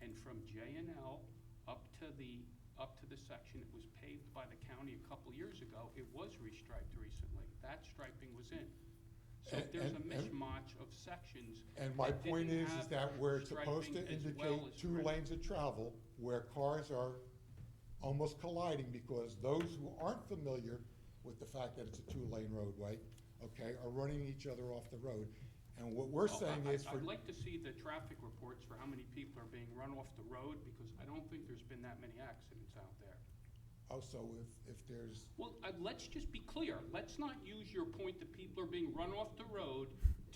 And from J&L up to the section that was paved by the county a couple years ago, it was restriped recently. That striping was in. So there's a mishmash of sections. And my that point didn't is have that where it's supposed to striping as indicate well as 2 striping. lanes of travel, where cars are almost colliding, because those who aren't familiar with the fact that it's a 2-lane roadway, okay, are running each other off the road. And what we're saying is for. I'd like to see the traffic reports for how many people are being run off the road, because I don't think there's been that many accidents out there. Oh, so if there's, Well, let's just be clear. Let's not use your point that people are being run off the road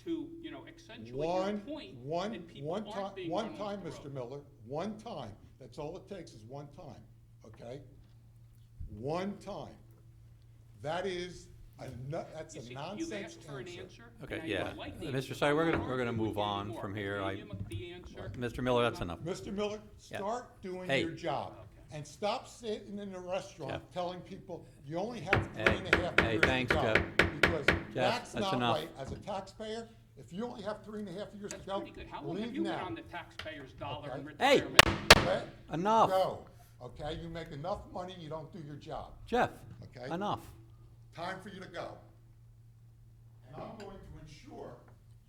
to, accentuate your point. And people aren't being one run off time, the Mr. road. Miller, one time, that's all it takes is one time, okay? One time. That is, that's You a see, nonsense you've asked for an answer. answer. Okay, now you yeah. don't like the Mr. answer. Sy, we're I'm gonna- not we're gonna arguing move with you on anymore. from I here. gave I- you the answer. Mr. Miller, that's enough. Mr. Miller, Yeah. start doing Hey. your job. Okay. And stop sitting in the restaurant Jeff. telling people you only have Hey, 3.5 hey, years to thanks, go. Jeff. Because that's that's not enough. right. As a taxpayer, if you only have 3.5 years to That's go, pretty good. How long have leave you been now. on the taxpayer's dollar in Okay. Hey. retirement? Let Enough. go, okay? You make enough money, you don't do your job, Jeff, okay? enough. Time for you to go. And I'm going to ensure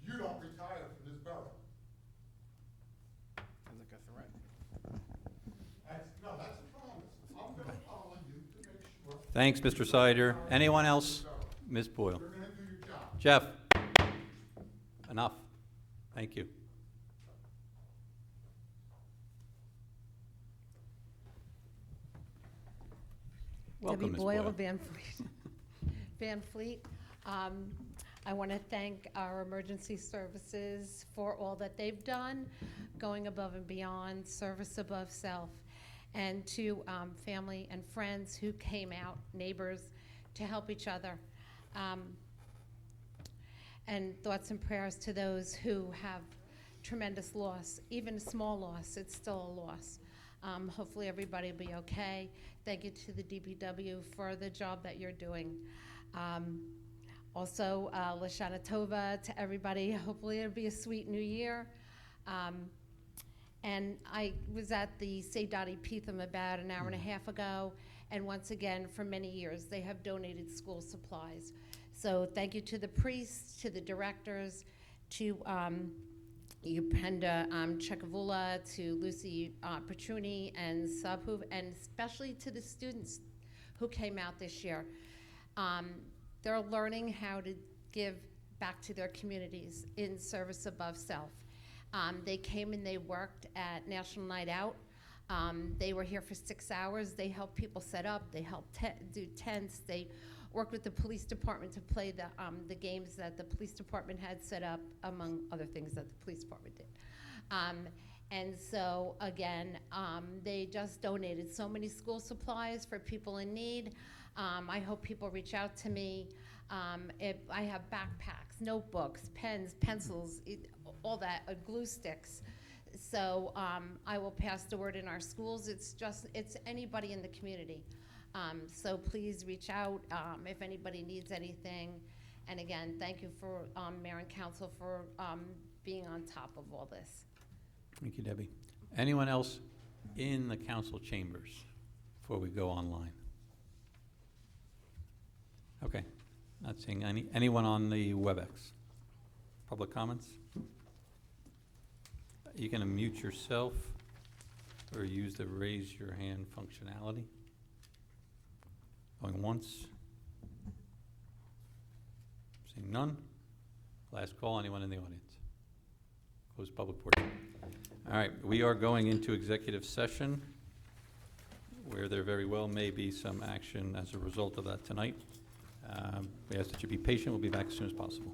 you don't retire from this borough. Sounds like a threat. That's a promise. I'm gonna follow you to make sure Thanks, Mr. Sider. Anyone else? Ms. Boyle. you're gonna do your job. Jeff, enough. Thank you. Welcome, Debbie Ms. Boyle Boyle. of Van Fleet. Van Fleet. I want to thank our emergency services for all that they've done, going above and beyond, service above self. and to family and friends who came out, neighbors, to help each other. And thoughts and prayers to those who have tremendous loss, even a small loss, it's still a loss. Hopefully everybody will be okay. Thank you to the DPW for the job that you're doing. Also, Lashana Tova to everybody. Hopefully it'll be a sweet new year. And I was at the St. Dottie Peetham about an hour and a half ago, and once again, for many years, they have donated school supplies. So thank you to the priests, to the directors, to Upenda Chekavula, to Lucy Petruni and Subhu, and especially to the students who came out this year. They're learning how to give back to their communities in service above self. They came and they worked at National Night Out. They were here for 6 hours. They helped people set up. They helped do tents. They worked with the police department to play the games that the police department had set up, among other things that the police department did. And so, again, they just donated so many school supplies for people in need. I hope people reach out to me. I have backpacks, notebooks, pens, pencils, all that, glue sticks. So I will pass the word in our schools. It's anybody in the community. So please reach out if anybody needs anything. And again, thank you for Mayor and Council for being on top of all this. Thank you, Debbie. Anyone else in the council chambers before we go online? Okay, not seeing anyone on the WebEx. Public comments? You can unmute yourself or use the raise your hand functionality. Going once. Seeing none. Last call, anyone in the audience? Close public portion. All right, we are going into executive session where there very well may be some action as a result of that tonight. We ask that you be patient. We'll be back as soon as possible.